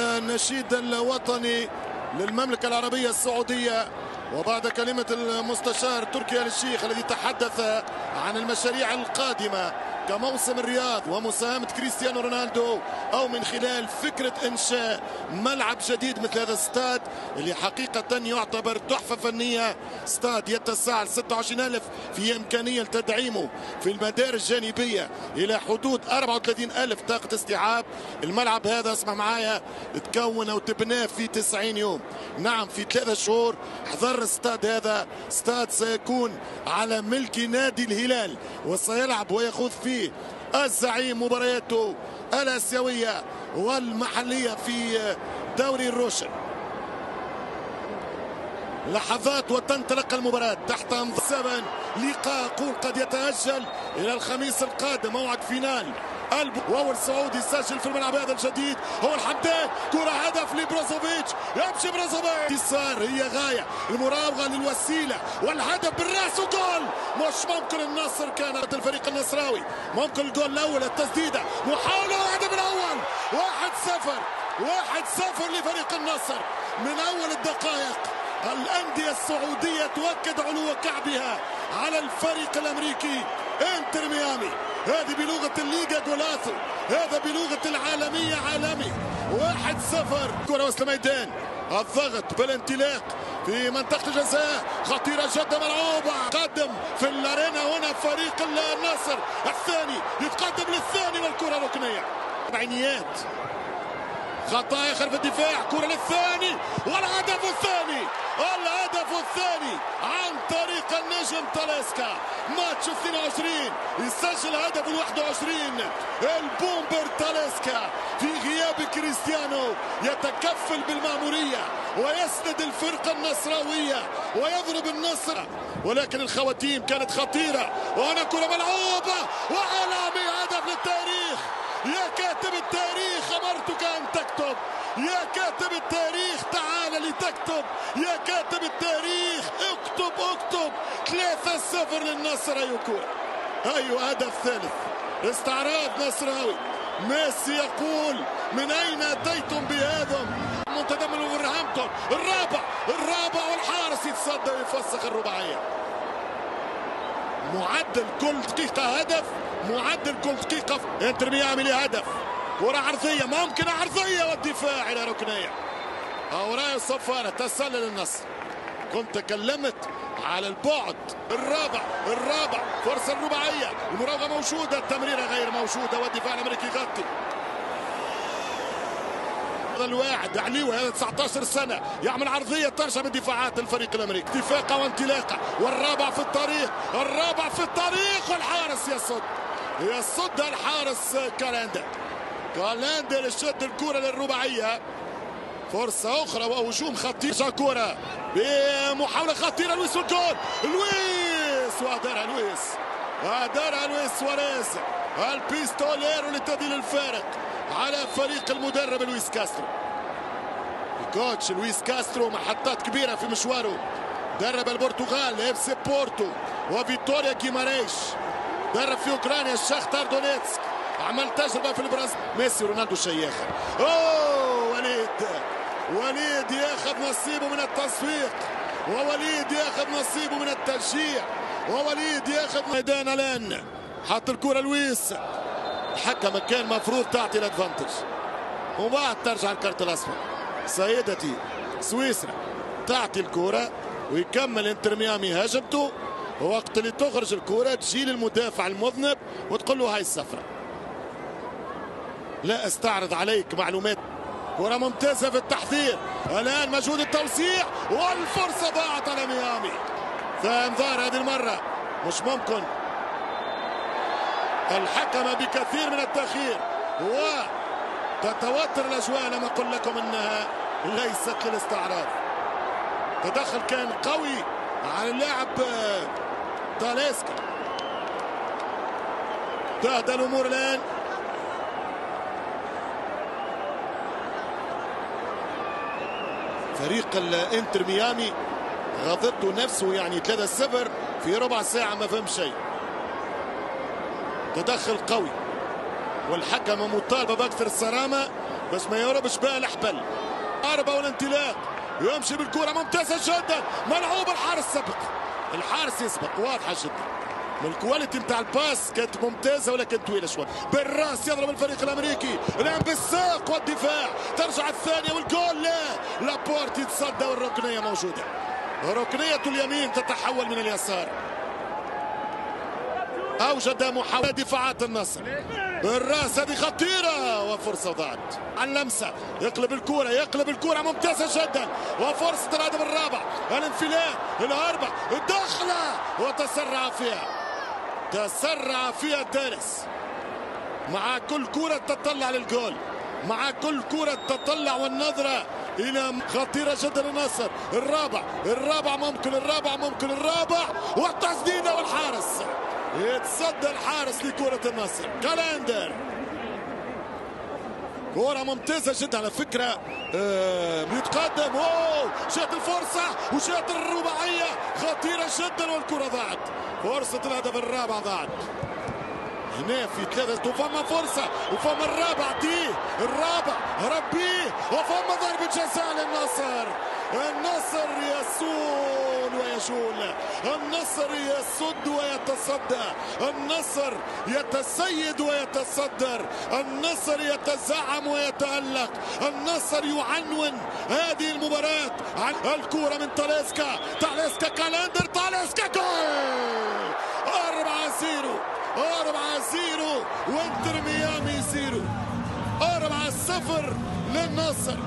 النشيد الوطني للمملكة العربية السعودية، وبعد كلمة المستشار تركي آل الشيخ الذي تحدث عن المشاريع القادمة كموسم الرياض ومساهمة كريستيانو رونالدو، أو من خلال فكرة إنشاء ملعب جديد مثل هذا الاستاد اللي حقيقة يعتبر تحفة فنية. استاد يتسع 26,000، في إمكانية تدعيمه في المدار الجانبية إلى حدود 34,000 طاقة استيعاب. الملعب هذا اسمع معايا تكون أو تبناه في 90 يوم، نعم في 3 شهور. حضر الاستاد هذا استاد سيكون على ملك نادي الهلال، وسيلعب ويخوض فيه الزعيم مبارياته الآسيوية والمحلية في دوري الروشن. لحظات وتنطلق المباراة تحت أنظار 7. لقاء قد يتأجل إلى الخميس القادم، موعد فينال وأول سعودي يسجل في الملعب هذا الجديد هو الحمدان. كرة هدف لبروزوفيتش، يمشي بروزوفيتش، انتصار هي غاية، المراوغة للوسيلة والهدف بالراس وجول. مش ممكن النصر كانت الفريق النصراوي، ممكن الجول الأول، التسديدة، محاولة والهدف الأول. 1-0 لفريق النصر من أول الدقائق. الأندية السعودية تؤكد علو كعبها على الفريق الأمريكي انتر ميامي. هذه بلغة الليغا جولاثو، هذا بلغة العالمية عالمي. 1-0. كرة وسط الميدان، الضغط بالانطلاق في منطقة الجزاء، خطيرة جدا ملعوبة. قدم في الارينا هنا فريق النصر، الثاني يتقدم للثاني والكرة ركنية. بعينيات خطأ خلف الدفاع، كرة للثاني والهدف الثاني. الهدف الثاني عن طريق النجم تاليسكا. ماتش 22 يسجل هدف 21. البومبر تاليسكا في غياب كريستيانو يتكفل بالمأمورية ويسند الفرقة النصراوية ويضرب النصر، ولكن الخواتيم كانت خطيرة. وهنا كرة ملعوبة وعلامي، هدف للتاريخ. يا كاتب التاريخ أمرتك أن تكتب، يا كاتب التاريخ تعال لتكتب، يا كاتب التاريخ اكتب. 3-0 للنصر. أيوة كورة، أيوة هدف ثالث، استعراض نصراوي. ميسي يقول من أين أتيتم بهذا؟ منتدى من ولفرهامبتون، الرابع والحارس يتصدى ويفسخ الرباعية. معدل كل دقيقة هدف، معدل كل دقيقة. انتر ميامي له هدف، كرة عرضية، ممكن عرضية والدفاع إلى ركنية. أوراق الصفارة تسلل النصر. كنت تكلمت على البعد. الرابع فرصة الرباعية، المراوغة موجودة، التمريرة غير موجودة، والدفاع الأمريكي يغطي. هذا الواحد عليوه، هذا 19 سنة، يعمل عرضية ترجع من دفاعات الفريق الأمريكي. اتفاقة وانطلاقة، والرابع في الطريق، والحارس يصد الحارس كالاندر يشد الكرة للرباعية. فرصة أخرى وهجوم خطير، كرة بمحاولة خطيرة، لويس والجول، وأدارها لويس سواريز البيستوليرو لتعديل الفارق على فريق المدرب لويس كاسترو. الكوتش لويس كاسترو محطات كبيرة في مشواره، درب البرتغال اف سي بورتو وفيتوريا جيماريش، درب في اوكرانيا الشاختار دونيتسك، عمل تجربة في البرازيل. ميسي ورونالدو شيخ. وليد ياخذ نصيبه من التصفيق، ووليد ياخذ نصيبه من التشجيع، ووليد ياخذ ميدان الان. حط الكرة لويس، الحكم كان مفروض تعطي الادفانتج وبعد ترجع الكارت الاصفر. سيدتي سويسرا تعطي الكرة ويكمل انتر ميامي هجمته، ووقت اللي تخرج الكرة تجي للمدافع المذنب وتقول له هاي الصفرة. لا استعرض عليك معلومات. كرة ممتازة في التحضير، الآن مجهود التوسيع والفرصة ضاعت على ميامي. فانذار هذه المرة مش ممكن. الحكم بكثير من التأخير وتتوتر الأجواء. لما أقول لكم أنها ليست للاستعراض. تدخل كان قوي على اللاعب تاليسكا. تهدى الأمور الآن. فريق الانتر ميامي غضبته نفسه، يعني 3-0 في ربع ساعة ما فهم شيء. تدخل قوي والحكم مطالبة بأكثر الصرامة بس ما يهربش بها الأحبل. قاربة والانطلاق يمشي بالكرة ممتازة جدا، ملعوب الحارس سبق، الحارس يسبق واضحة جدا. من الكواليتي نتاع الباس كانت ممتازة ولكن طويلة شوي. بالراس يضرب الفريق الأمريكي، الآن بالساق والدفاع، ترجع الثانية والجول. لا لابورت يتصدى والركنية موجودة، ركنية اليمين تتحول من اليسار. أوجد محاولة دفاعات النصر بالراس، هذه خطيرة وفرصة ضاعت على اللمسة. يقلب الكرة ممتازة جدا، وفرصة الهدف الرابع، الانفلات، الهربة، الدخلة، وتسرع فيها دارس. مع كل كرة تطلع للجول، مع كل كرة تطلع والنظرة إلى خطيرة جدا النصر. الرابع ممكن والتسديدة والحارس يتصدى الحارس لكرة النصر. كالندر كرة ممتازة جدا على فكرة، بيتقدم، شات الفرصة وشات الرباعية خطيرة جدا والكرة ضاعت. فرصة الهدف الرابع ضاعت. هنا في ثلاثة وفما فرصة وفما الرابع هرب بيه وفما ضربة جزاء للنصر. النصر يسول ويجول، النصر يسد ويتصدى، النصر يتسيد ويتصدر، النصر يتزعم ويتألق، النصر يعنون هذه المباراة. عن الكرة من تاليسكا كالندر، تاليسكا جول. 4-0 وانتر ميامي 0. 4-0 للنصر.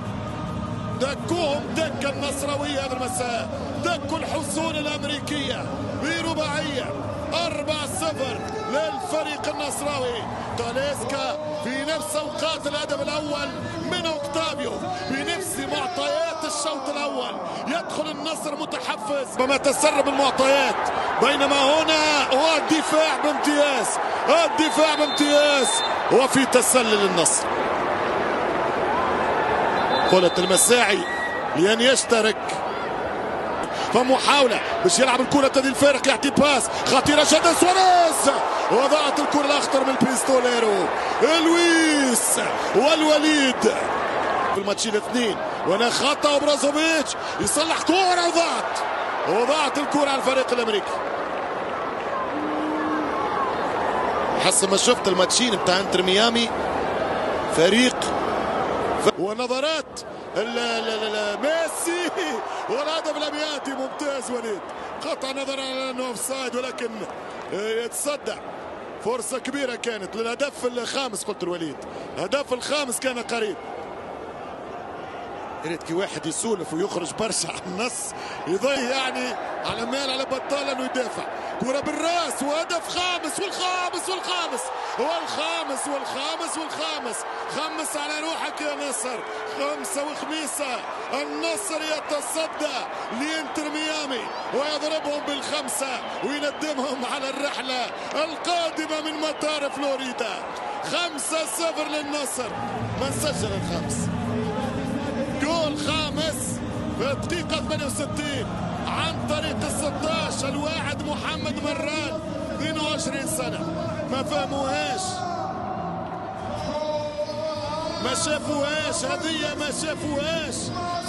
دكوهم دك النصراوية هذا المساء، دكوا الحصون الأمريكية برباعية. 4-0 للفريق النصراوي. تاليسكا في نفس أوقات الهدف الأول من أوكتافيو، بنفس معطيات الشوط الأول، يدخل النصر متحفز وما تسرب المعطيات، بينما هنا هو الدفاع بامتياز وفي تسلل النصر. قلت المساعي لأن يشترك، فمحاولة باش يلعب الكرة هذه الفارق، يعطي باس خطيرة جدا، سواريز، وضاعت الكرة الأخطر من البيستوليرو لويس والوليد في الماتشين الاثنين. وهنا خطأ وبرازوفيتش يصلح كرة وضاعت الكرة على الفريق الأمريكي. حسب ما شفت الماتشين بتاع انتر ميامي فريق ونظرات ميسي والهدف لم ياتي. ممتاز وليد، قطع نظر على انه اوفسايد ولكن يتصدى. فرصة كبيرة كانت للهدف الخامس، قلت الوليد الهدف الخامس كان قريب. ريت كي واحد يسولف ويخرج برشا على النص يضيع يعني على مال على بطال انه يدافع. كرة بالراس وهدف خامس خمس على روحك يا نصر، 5 وخميسة. النصر يتصدى لإنتر ميامي ويضربهم بالخمسة ويندمهم على الرحلة القادمة من مطار فلوريدا. 5-0 للنصر. من سجل الخامس؟ جول خامس في الدقيقة 68 عن طريق ال16 الواعد محمد مران، 22 سنة. ما فهموهاش، ما شافوهاش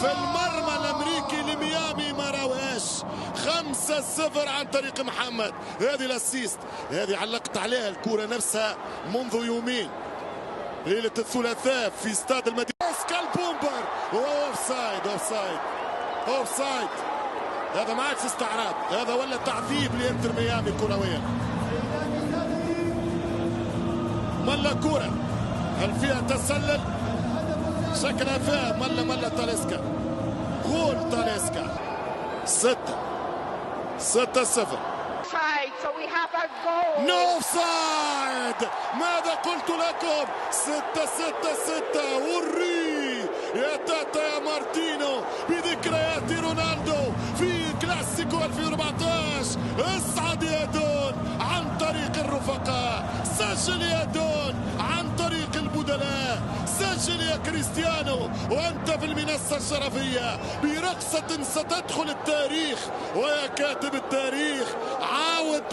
في المرمى الامريكي لميامي، ما راوهاش. 5-0 عن طريق محمد. هذه الاسيست، هذه علقت عليها الكرة نفسها منذ يومين ليلة الثلاثاء في استاد المدينة. بومبر اوفسايد. هذا ما عادش استعراض، هذا ولا تعذيب لانتر ميامي كرويا. ملا كرة، هل فيها تسلل؟ شكلها فيها. ملا تاليسكا، جول تاليسكا. 6-0. نو اوفسايد. ماذا قلت لكم؟ 6-6. وري يا تاتا يا مارتينو بذكريات رونالدو في كلاسيكو 2014. اصعد يا دون عن طريق الرفقاء، سجل يا دون عن طريق البدلاء، سجل يا كريستيانو وانت في المنصة الشرفية برقصة ستدخل التاريخ. ويا كاتب التاريخ، عاود